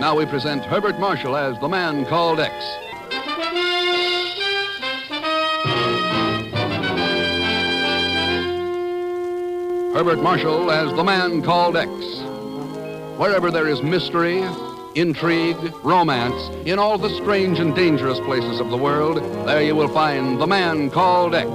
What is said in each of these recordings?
Now we present Herbert Marshall as the man called X. Herbert Marshall as the man called X. Wherever there is mystery, intrigue, romance, in all the strange and dangerous places of the world, there you will find the man called X.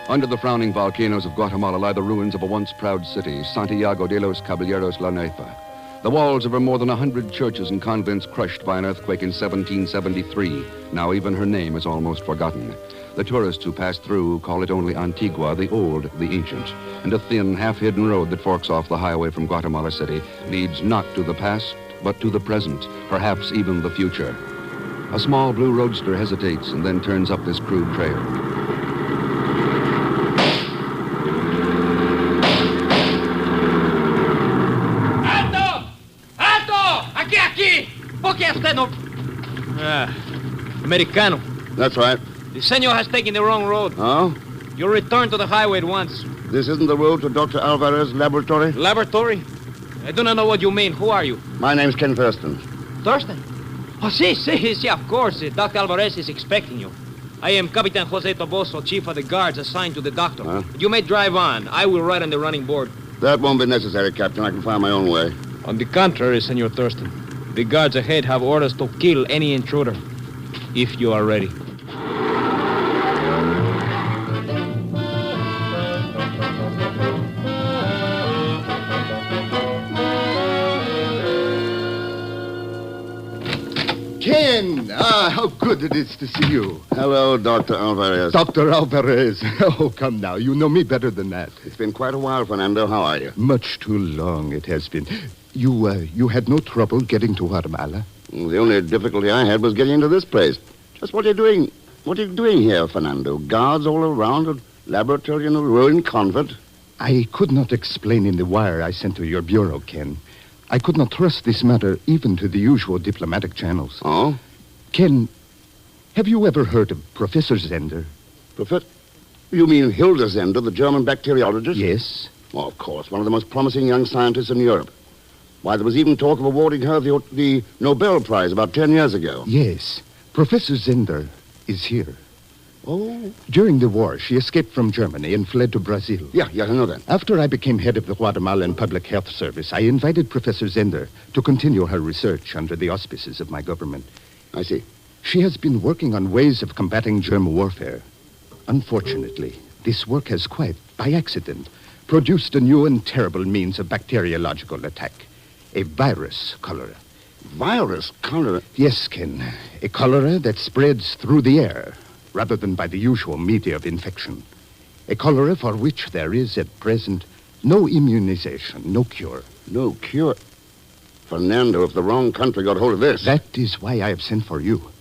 Under the frowning volcanoes of Guatemala lie the ruins of a once proud city, Santiago de los Caballeros La Neifa. The walls of her more than 100 churches and convents crushed by an earthquake in 1773. Now even her name is almost forgotten. The tourists who pass through call it only Antigua, the old, the ancient. And a thin, half-hidden road that forks off the highway from Guatemala City leads not to the past, but to the present, perhaps even the future. A small blue roadster hesitates and then turns up this crude trail. ¿Por qué usted no? Americano. That's right. The senor has taken the wrong road. Oh? You'll return to the highway at once. This isn't the road to Dr. Alvarez's laboratory? Laboratory? I do not know what you mean. Who are you? My name's Ken Thurston. Thurston? Oh, sí, of course. Dr. Alvarez is expecting you. I am Capitan Jose Toboso, chief of the guards assigned to the doctor. Huh? You may drive on. I will ride on the running board. That won't be necessary, Captain. I can find my own way. On the contrary, Senor Thurston. The guards ahead have orders to kill any intruder, if you are ready. Ken! How good it is to see you. Hello, Dr. Alvarez. Dr. Alvarez. Oh, come now. You know me better than that. It's been quite a while, Fernando. How are you? Much too long it has been. You had no trouble getting to Guatemala? The only difficulty I had was getting into this place. Just what are you doing? What are you doing here, Fernando? Guards all around, a laboratory in a ruined convent? I could not explain in the wire I sent to your bureau, Ken. I could not trust this matter even to the usual diplomatic channels. Oh? Ken, have you ever heard of Professor Zender? Professor? You mean Hilda Zender, the German bacteriologist? Yes. Oh, of course. One of the most promising young scientists in Europe. Why, there was even talk of awarding her the Nobel Prize about 10 years ago. Yes. Professor Zender is here. Oh? During the war, she escaped from Germany and fled to Brazil. Yeah, I know that. After I became head of the Guatemalan Public Health Service, I invited Professor Zender to continue her research under the auspices of my government. I see. She has been working on ways of combating germ warfare. Unfortunately, this work has quite, by accident, produced a new and terrible means of bacteriological attack. A virus cholera. Virus cholera? Yes, Ken. A cholera that spreads through the air rather than by the usual media of infection. A cholera for which there is, at present, no immunization, no cure. No cure? Fernando, if the wrong country got hold of this... That is why I have sent for you.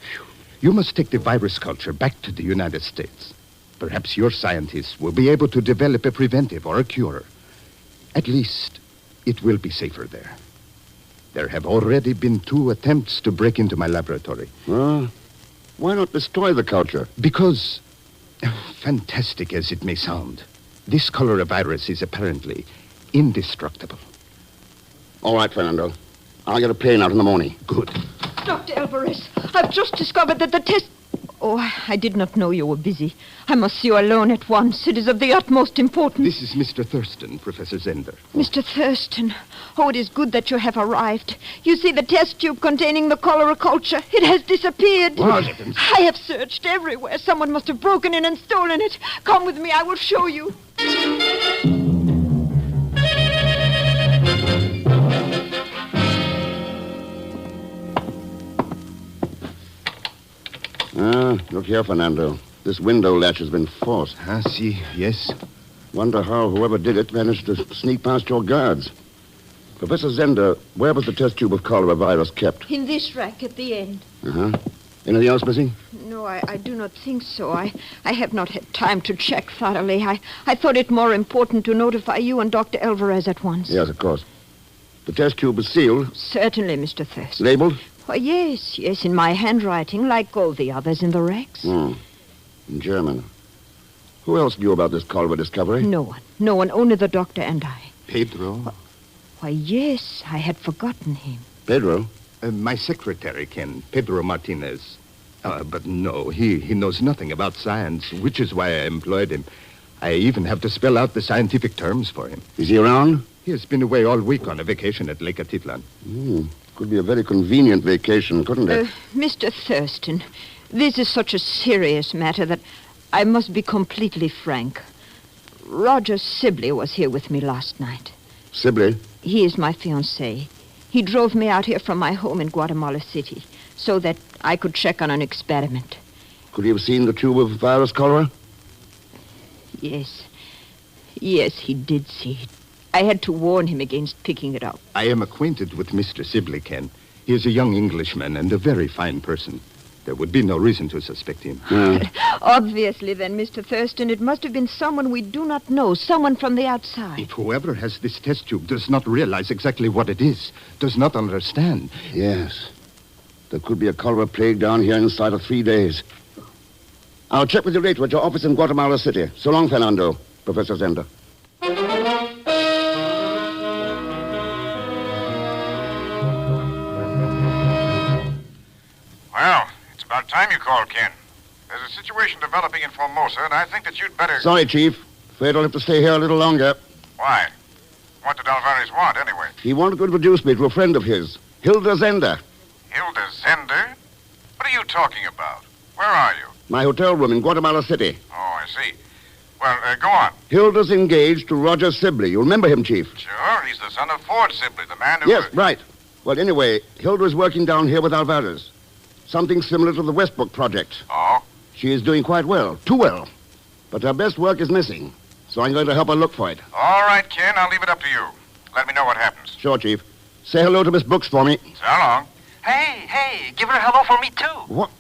You must take the virus culture back to the United States. Perhaps your scientists will be able to develop a preventive or a cure. At least, it will be safer there. There have already been 2 attempts to break into my laboratory. Why not destroy the culture? Because, fantastic as it may sound, this cholera virus is apparently indestructible. All right, Fernando. I'll get a plane out in the morning. Good. Dr. Alvarez, I've just discovered that the test... Oh, I did not know you were busy. I must see you alone at once. It is of the utmost importance. This is Mr. Thurston, Professor Zender. Mr. Thurston. Oh, it is good that you have arrived. You see the test tube containing the cholera culture. It has disappeared. What? I have searched everywhere. Someone must have broken in and stolen it. Come with me. I will show you. Look here, Fernando. This window latch has been forced. See, yes. Wonder how whoever did it managed to sneak past your guards. Professor Zender, where was the test tube of cholera virus kept? In this rack at the end. Anything else missing? No, I do not think so. I have not had time to check thoroughly. I thought it more important to notify you and Dr. Alvarez at once. Yes, of course. The test tube is sealed. Certainly, Mr. Thurston. Labeled? Oh, yes, in my handwriting, like all the others in the racks. In German. Who else knew about this cholera discovery? No one. No one. Only the doctor and I. Pedro? Why, yes. I had forgotten him. Pedro? My secretary, Ken. Pedro Martinez. But no, he knows nothing about science, which is why I employed him. I even have to spell out the scientific terms for him. Is he around? He has been away all week on a vacation at Lake Atitlan. Could be a very convenient vacation, couldn't it? Mr. Thurston, this is such a serious matter that I must be completely frank. Roger Sibley was here with me last night. Sibley? He is my fiancé. He drove me out here from my home in Guatemala City so that I could check on an experiment. Could he have seen the tube of virus cholera? Yes. Yes, he did see it. I had to warn him against picking it up. I am acquainted with Mr. Sibley, Ken. He is a young Englishman and a very fine person. There would be no reason to suspect him. Obviously, then, Mr. Thurston, it must have been someone we do not know, someone from the outside. If whoever has this test tube does not realize exactly what it is, does not understand. Yes. There could be a cholera plague down here inside of 3 days. I'll check with you later at your office in Guatemala City. So long, Fernando. Professor Zender. Well, it's about time you called, Ken. There's a situation developing in Formosa, and I think that you'd better... Sorry, Chief. Afraid I'll have to stay here a little longer. Why? What did Alvarez want, anyway? He wanted to introduce me to a friend of his, Hilda Zender. Hilda Zender? What are you talking about? Where are you? My hotel room in Guatemala City. Oh, I see. Well, go on. Hilda's engaged to Roger Sibley. You remember him, Chief? Sure, he's the son of Ford Sibley, the man who... Yes, right. Well, anyway, Hilda is working down here with Alvarez. Something similar to the Westbrook project. Oh? She is doing quite well. Too well. But her best work is missing. So I'm going to help her look for it. All right, Ken, I'll leave it up to you. Let me know what happens. Sure, Chief. Say hello to Miss Brooks for me. So long. Hey, give her a hello for me, too. What?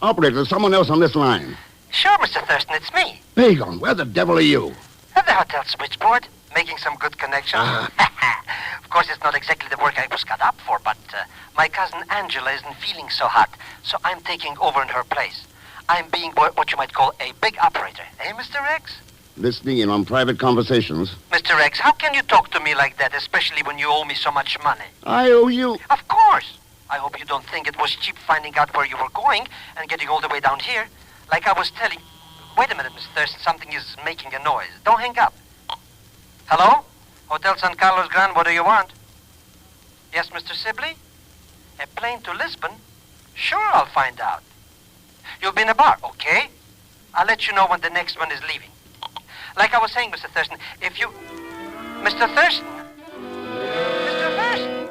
Operator, there's someone else on this line. Sure, Mr. Thurston, it's me. Pagon, where the devil are you? At the hotel switchboard, making some good connections. Of course, it's not exactly the work I was cut up for, but my cousin Angela isn't feeling so hot, so I'm taking over in her place. I'm being what you might call a big operator. Eh, Mr. Rex? Listening in on private conversations. Mr. Rex, how can you talk to me like that, especially when you owe me so much money? I owe you... Of course. I hope you don't think it was cheap finding out where you were going and getting all the way down here. Like I was telling... Wait a minute, Mr. Thurston. Something is making a noise. Don't hang up. Hello? Hotel San Carlos Gran, what do you want? Yes, Mr. Sibley? A plane to Lisbon? Sure, I'll find out. You'll be in a bar, okay? I'll let you know when the next one is leaving. Like I was saying, Mr. Thurston, if you... Mr. Thurston? Mr. Thurston?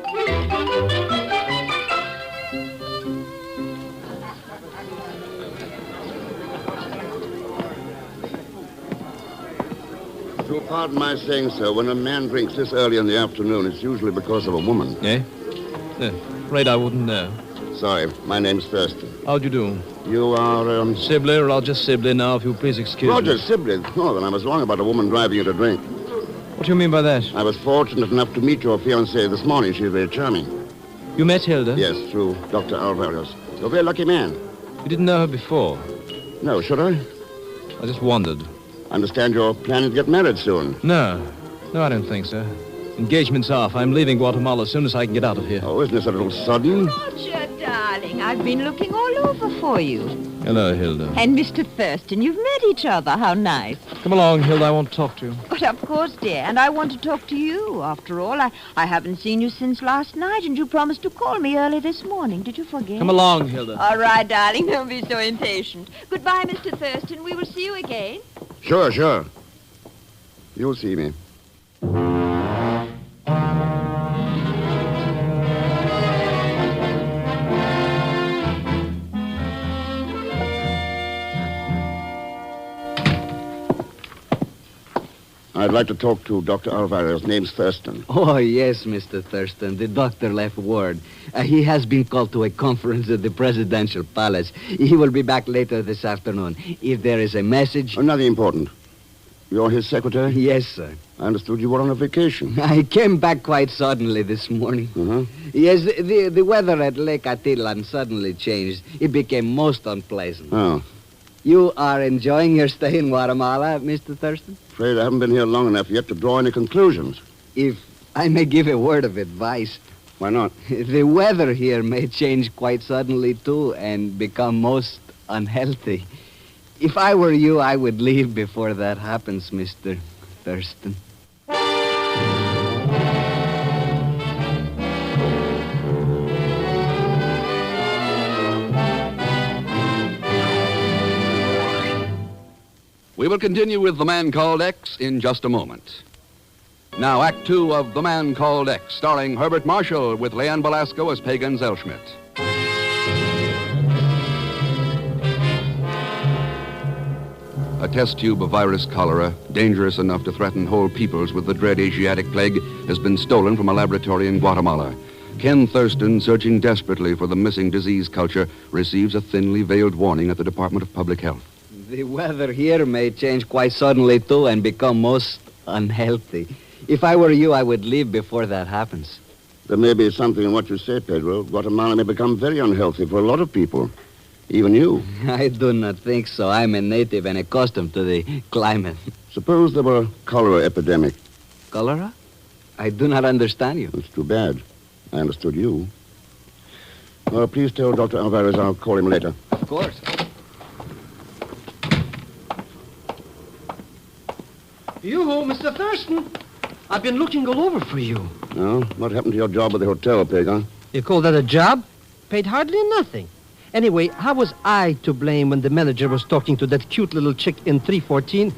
If you'll pardon my saying so, when a man drinks this early in the afternoon, it's usually because of a woman. Eh? Afraid I wouldn't know. Sorry, my name's Thurston. How'd you do? You are, Sibley, Roger Sibley now, if you please excuse me. Roger Sibley. Oh, then I was wrong about a woman driving you to drink. What do you mean by that? I was fortunate enough to meet your fiancée this morning. She's very charming. You met Hilda? Yes, through Dr. Alvarez. You're a very lucky man. You didn't know her before. No, should I? I just wondered. I understand you're planning to get married soon. No, I don't think so. Engagement's off. I'm leaving Guatemala as soon as I can get out of here. Oh, isn't this a little sudden? Roger, darling, I've been looking all over for you. Hello, Hilda. And Mr. Thurston, you've met each other. How nice. Come along, Hilda. I want to talk to you. But of course, dear. And I want to talk to you. After all, I haven't seen you since last night, and you promised to call me early this morning. Did you forget? Come along, Hilda. All right, darling. Don't be so impatient. Goodbye, Mr. Thurston. We will see you again. Sure. You'll see me. I'd like to talk to Dr. Alvarez. Name's Thurston. Oh, yes, Mr. Thurston. The doctor left word. He has been called to a conference at the presidential palace. He will be back later this afternoon. If there is a message... Oh, nothing important. You're his secretary? Yes, sir. I understood you were on a vacation. I came back quite suddenly this morning. Uh-huh. Yes, the weather at Lake Atitlan suddenly changed. It became most unpleasant. Oh. You are enjoying your stay in Guatemala, Mr. Thurston? Afraid I haven't been here long enough yet to draw any conclusions. If I may give a word of advice, Why not? the weather here may change quite suddenly, too, and become most unhealthy. If I were you, I would leave before that happens, Mr. Thurston. We will continue with The Man Called X in just a moment. Now, Act Two of The Man Called X, starring Herbert Marshall with Leanne Belasco as Pagan Zellschmidt. A test tube of virus cholera, dangerous enough to threaten whole peoples with the dread Asiatic plague, has been stolen from a laboratory in Guatemala. Ken Thurston, searching desperately for the missing disease culture, receives a thinly veiled warning at the Department of Public Health. The weather here may change quite suddenly, too, and become most unhealthy. If I were you, I would leave before that happens. There may be something in what you say, Pedro. Guatemala may become very unhealthy for a lot of people. Even you. I do not think so. I'm a native and accustomed to the climate. Suppose there were a cholera epidemic. Cholera? I do not understand you. It's too bad. I understood you. Well, please tell Dr. Alvarez I'll call him later. Of course. You, Mr. Thurston. I've been looking all over for you. No? What happened to your job at the hotel, Pagan? You call that a job? Paid hardly nothing. Anyway, how was I to blame when the manager was talking to that cute little chick in 314?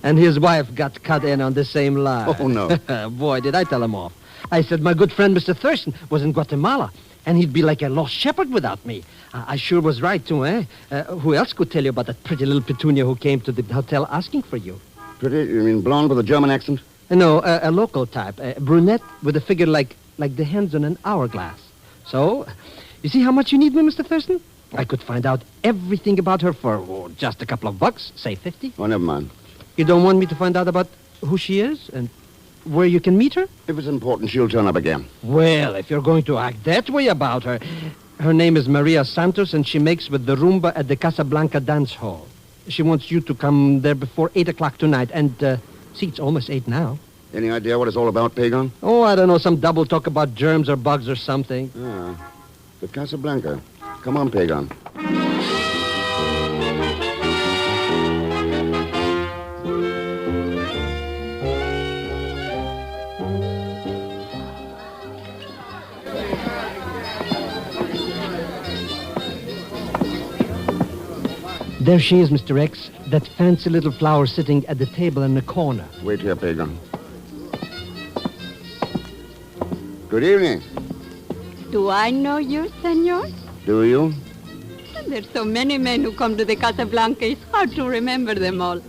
And his wife got cut in on the same lie. Oh, no. Boy, did I tell him off. I said my good friend Mr. Thurston was in Guatemala, and he'd be like a lost shepherd without me. I sure was right, too, eh? Who else could tell you about that pretty little petunia who came to the hotel asking for you? Pretty? You mean blonde with a German accent? No, a local type. A brunette with a figure like the hands on an hourglass. So, you see how much you need me, Mr. Thurston? I could find out everything about her for just a couple of bucks, say 50. Oh, never mind. You don't want me to find out about who she is and where you can meet her? If it's important, she'll turn up again. Well, if you're going to act that way about her... Her name is Maria Santos, and she makes with the rumba at the Casablanca Dance Hall. She wants you to come there before 8 o'clock tonight, and, see, it's almost 8 now. Any idea what it's all about, Pagan? Oh, I don't know, some double talk about germs or bugs or something. Ah, the Casablanca. Come on, Pagan. There she is, Mr. X, that fancy little flower sitting at the table in the corner. Wait here, Pagan. Good evening. Do I know you, senor? Do you? There's so many men who come to the Casablanca, it's hard to remember them all.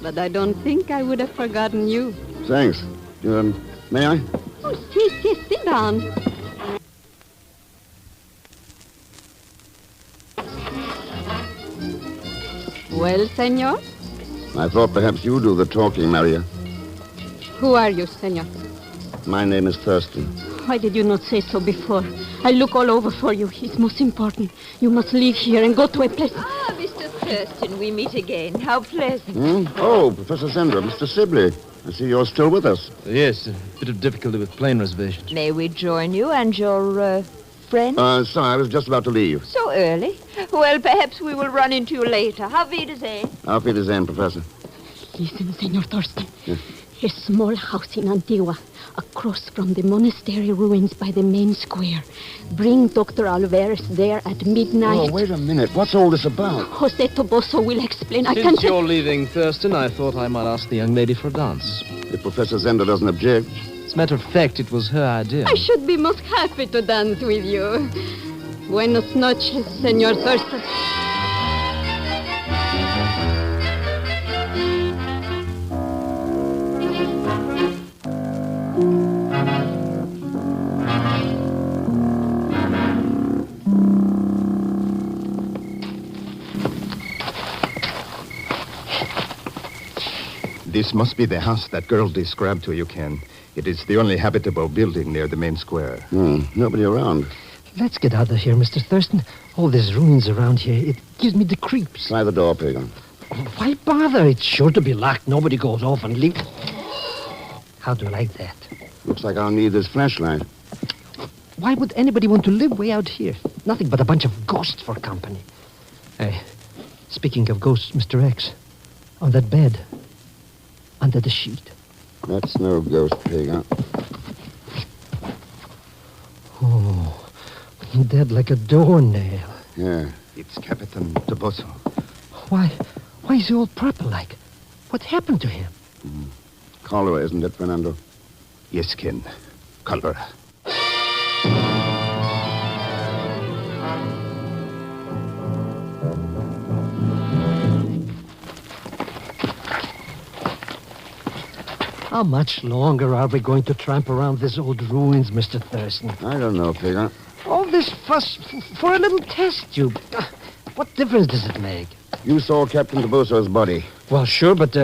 But I don't think I would have forgotten you. Thanks. May I? Oh, sit down. Well, senor? I thought perhaps you do the talking, Maria. Who are you, senor? My name is Thurston. Why did you not say so before? I look all over for you. It's most important. You must leave here and go to a place... Ah, Mr. Thurston, we meet again. How pleasant. Oh, Professor Zender, Mr. Sibley. I see you're still with us. Yes, a bit of difficulty with plane reservations. May we join you and your, friend? Sorry, I was just about to leave. So early? Well, perhaps we will run into you later. Auf Wiedersehen. Auf Wiedersehen, Professor. Listen, Senor Thurston. Yes. A small house in Antigua, across from the monastery ruins by the main square. Bring Dr. Alvarez there at midnight. Oh, wait a minute. What's all this about? Jose Toboso will explain. I Since can't... you're leaving, Thurston, I thought I might ask the young lady for a dance. If Professor Zender doesn't object. As a matter of fact, it was her idea. I should be most happy to dance with you. Buenas noches, Senor Thurston. This must be the house that girl described to you, Ken. It is the only habitable building near the main square. Nobody around. Let's get out of here, Mr. Thurston. All these ruins around here, it gives me the creeps. Try the door, Pagan. Why bother? It's sure to be locked. Nobody goes off and leaves. How do you like that? Looks like I'll need this flashlight. Why would anybody want to live way out here? Nothing but a bunch of ghosts for company. Hey, speaking of ghosts, Mr. X, on that bed, under the sheet. That's no ghost, Pagan. Oh, dead like a doornail. Yeah. It's Captain Toboso. Why is he all proper like? What happened to him? Cholera, isn't it, Fernando? Yes, Ken. Cholera. How much longer are we going to tramp around these old ruins, Mr. Thurston? I don't know, Pagan. All this fuss for a little test tube. What difference does it make? You saw Captain Toboso's body. Well, sure, but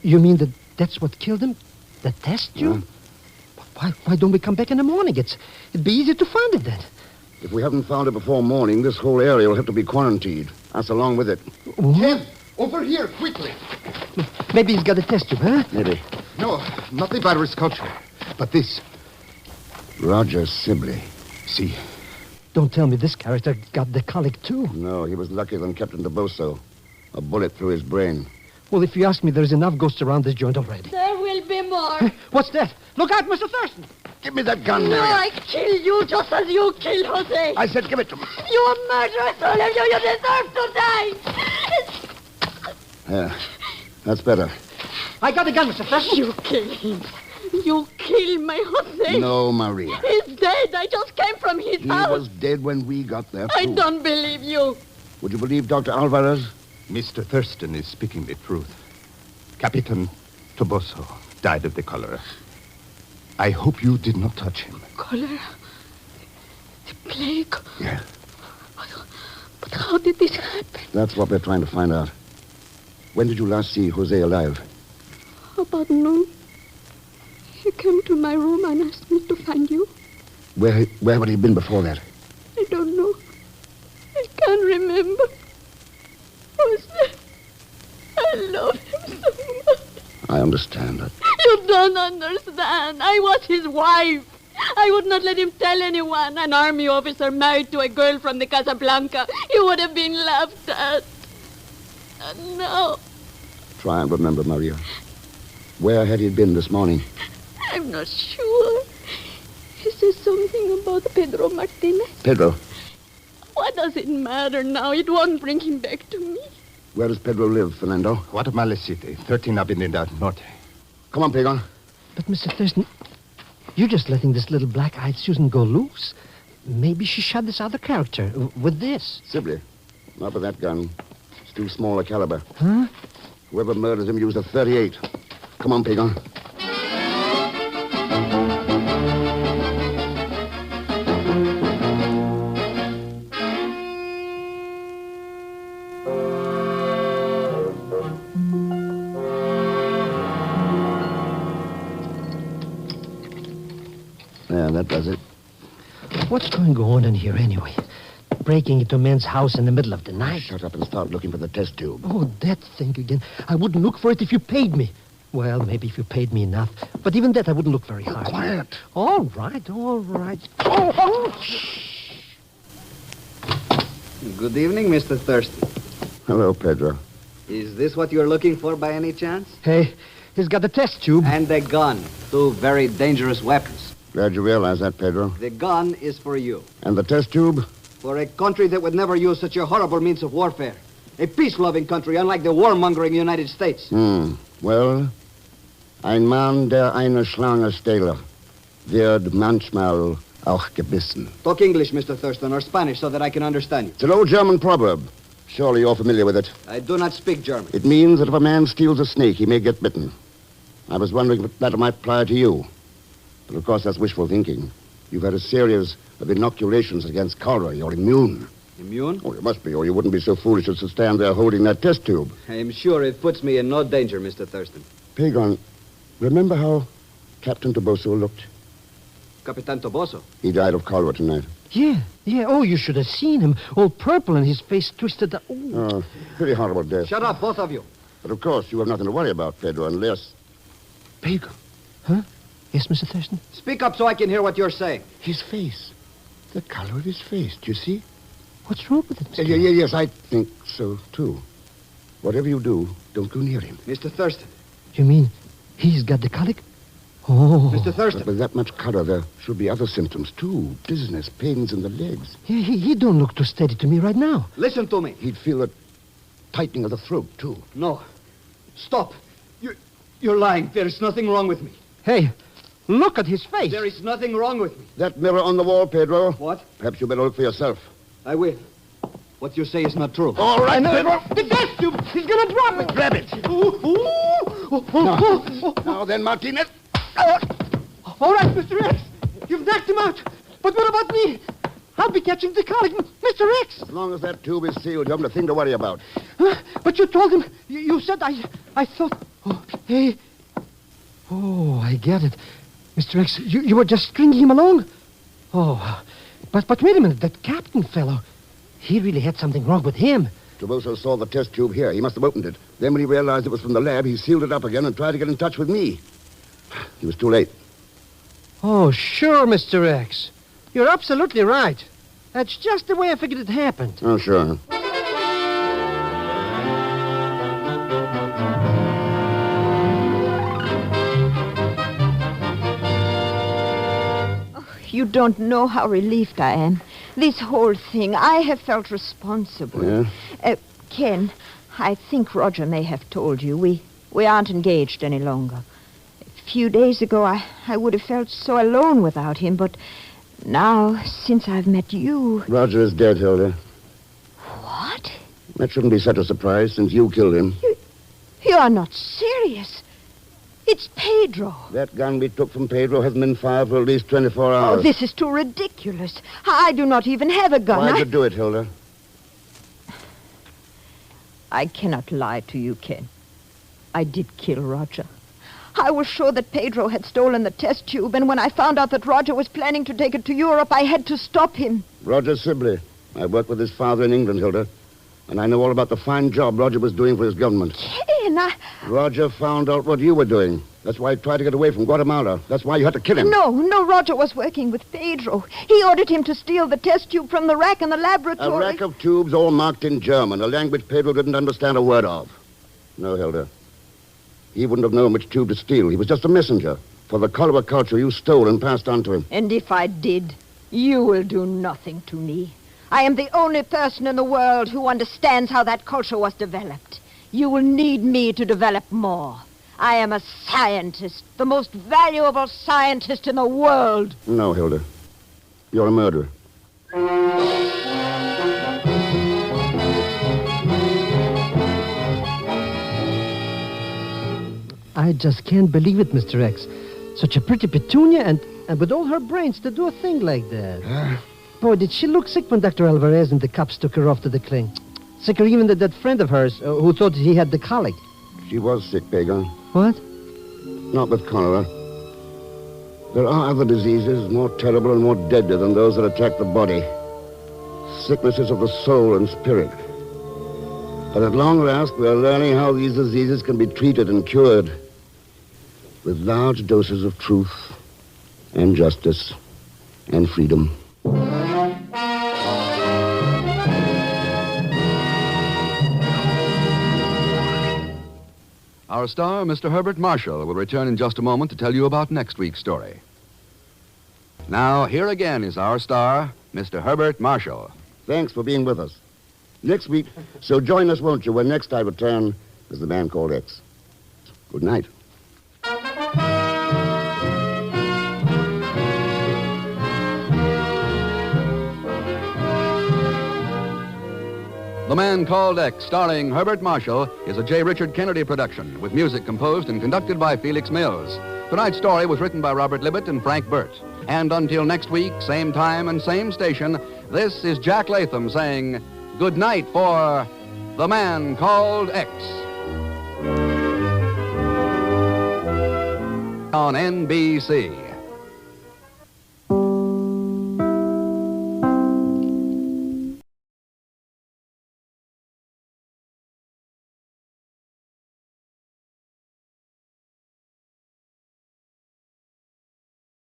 you mean that's what killed him? The test tube? Why don't we come back in the morning? It'd be easier to find it then. If we haven't found it before morning, this whole area will have to be quarantined. Us along with it. Ken, over here, quickly. Maybe he's got a test tube, huh? Maybe. No, not the virus culture, but this. Roger Sibley. See, Don't tell me this character got the colic, too. No, he was luckier than Captain Toboso. A bullet through his brain. Well, if you ask me, there's enough ghosts around this joint already. There will be more. What's that? Look out, Mr. Thurston! Give me that gun, No, Mary. I kill you just as you killed Jose. I said give it to me. You murderers, all of you, you deserve to die. Yeah, that's better. I got a gun, Mr. Thurston. You kill him. You kill my Jose. No, Maria. He's dead. I just came from his He house. was dead when we got there, I too. don't believe you. Would you believe Dr. Alvarez? Mr. Thurston is speaking the truth. Captain Toboso died of the cholera. I hope you did not touch him. Cholera? The plague? Yeah. But how did this happen? That's what we're trying to find out. When did you last see Jose alive? About noon. He came to my room and asked me to find you. Where had he been before that? I don't know. I can't remember. Jose, I love him so much. I understand that. You don't understand. I was his wife. I would not let him tell anyone. An army officer married to a girl from the Casablanca. He would have been laughed at. And now, Try and remember, Maria. Where had he been this morning? I'm not sure. He says something about Pedro Martinez. Pedro. What does it matter now? It won't bring him back to me. Where does Pedro live, Fernando? Guatemala City, 13 Avenida Norte. Come on, Pagan. But, Mr. Thurston, you're just letting this little black-eyed Susan go loose. Maybe she shot this other character with this. Sibley. Not with that gun. It's too small a caliber. Huh? Whoever murdered him used a .38. Come on, Pagan. Yeah, that does it. What's going on in here anyway? Breaking into a man's house in the middle of the night? Shut up and start looking for the test tube. Oh, that thing again. I wouldn't look for it if you paid me. Well, maybe if you paid me enough. But even that, I wouldn't look very hard. Quiet. All right, all right. Oh. Good evening, Mr. Thurston. Hello, Pedro. Is this what you're looking for by any chance? Hey, he's got the test tube. And a gun. Two very dangerous weapons. Glad you realize that, Pedro. The gun is for you. And the test tube? For a country that would never use such a horrible means of warfare. A peace-loving country, unlike the warmongering United States. Well, ein Mann, der eine Schlange stehle, wird manchmal auch gebissen. Talk English, Mr. Thurston, or Spanish, so that I can understand you. It's an old German proverb. Surely you're familiar with it. I do not speak German. It means that if a man steals a snake, he may get bitten. I was wondering if that might apply to you. But of course, that's wishful thinking. You've had a series of inoculations against cholera. You're immune. Immune? Oh, you must be, or you wouldn't be so foolish as to stand there holding that test tube. I am sure it puts me in no danger, Mr. Thurston. Pagan, remember how Captain Toboso looked? Capitan Toboso. He died of cholera tonight. Yeah. Oh, you should have seen him. All purple and his face twisted. Oh, pretty horrible death. Shut up, both of you. But of course, you have nothing to worry about, Pedro, unless... Pedro? Huh? Yes, Mr. Thurston? Speak up so I can hear what you're saying. His face. The color of his face. Do you see? What's wrong with it, Mr. Yes, I think so, too. Whatever you do, don't go near him. Mr. Thurston. You mean he's got the colic? Oh. Mr. Thurston. But with that much color, there should be other symptoms, too. Dizziness, pains in the legs. Yeah, he don't look too steady to me right now. Listen to me. He'd feel a tightening of the throat, too. No. Stop. You're lying. There is nothing wrong with me. Hey, look at his face. There is nothing wrong with me. That mirror on the wall, Pedro. What? Perhaps you better look for yourself. I will. What you say is not true. All right, Pedro. The test tube! He's gonna drop it! Grab it. Now then, Martinez. All right, Mr. X. You've knocked him out. But what about me? I'll be catching the colic, Mr. X. As long as that tube is sealed, you haven't a thing to worry about. But you told him. You said I thought. Oh, hey. Oh, I get it. Mr. X, you were just stringing him along? Oh, but wait a minute. That captain fellow, he really had something wrong with him. Toboso saw the test tube here. He must have opened it. Then when he realized it was from the lab, he sealed it up again and tried to get in touch with me. He was too late. Oh, sure, Mr. X. You're absolutely right. That's just the way I figured it happened. Oh, sure. You don't know how relieved I am. This whole thing, I have felt responsible. Yeah? Ken, I think Roger may have told you. We aren't engaged any longer. A few days ago, I would have felt so alone without him, but now, since I've met you... Roger is dead, Hilda. What? That shouldn't be such a surprise, since you killed him. You are not serious. It's Pedro. That gun we took from Pedro hasn't been fired for at least 24 hours. Oh, this is too ridiculous. I do not even have a gun. Why'd you do it, Hilda? I cannot lie to you, Ken. I did kill Roger. I was sure that Pedro had stolen the test tube, and when I found out that Roger was planning to take it to Europe, I had to stop him. Roger Sibley. I worked with his father in England, Hilda. And I know all about the fine job Roger was doing for his government. Ken, Roger found out what you were doing. That's why he tried to get away from Guatemala. That's why you had to kill him. No, Roger was working with Pedro. He ordered him to steal the test tube from the rack in the laboratory. A rack of tubes all marked in German, a language Pedro didn't understand a word of. No, Hilda. He wouldn't have known which tube to steal. He was just a messenger for the cholera culture you stole and passed on to him. And if I did, you will do nothing to me. I am the only person in the world who understands how that culture was developed. You will need me to develop more. I am a scientist, the most valuable scientist in the world. No, Hilda. You're a murderer. I just can't believe it, Mr. X. Such a pretty petunia and with all her brains to do a thing like that. Boy, did she look sick when Dr. Alvarez and the cops took her off to the clinic. Sicker even than that friend of hers who thought he had the colic. She was sick, Pagan. What? Not with cholera. There are other diseases more terrible and more deadly than those that attack the body. Sicknesses of the soul and spirit. But at long last, we are learning how these diseases can be treated and cured with large doses of truth and justice and freedom. Our star, Mr. Herbert Marshall, will return in just a moment to tell you about next week's story. Now, here again is our star, Mr. Herbert Marshall. Thanks for being with us. Next week, so join us, won't you, when next I return as the man called X. Good night. The Man Called X, starring Herbert Marshall, is a J. Richard Kennedy production, with music composed and conducted by Felix Mills. Tonight's story was written by Robert Libet and Frank Burt. And until next week, same time and same station, this is Jack Latham saying good night for The Man Called X. On NBC.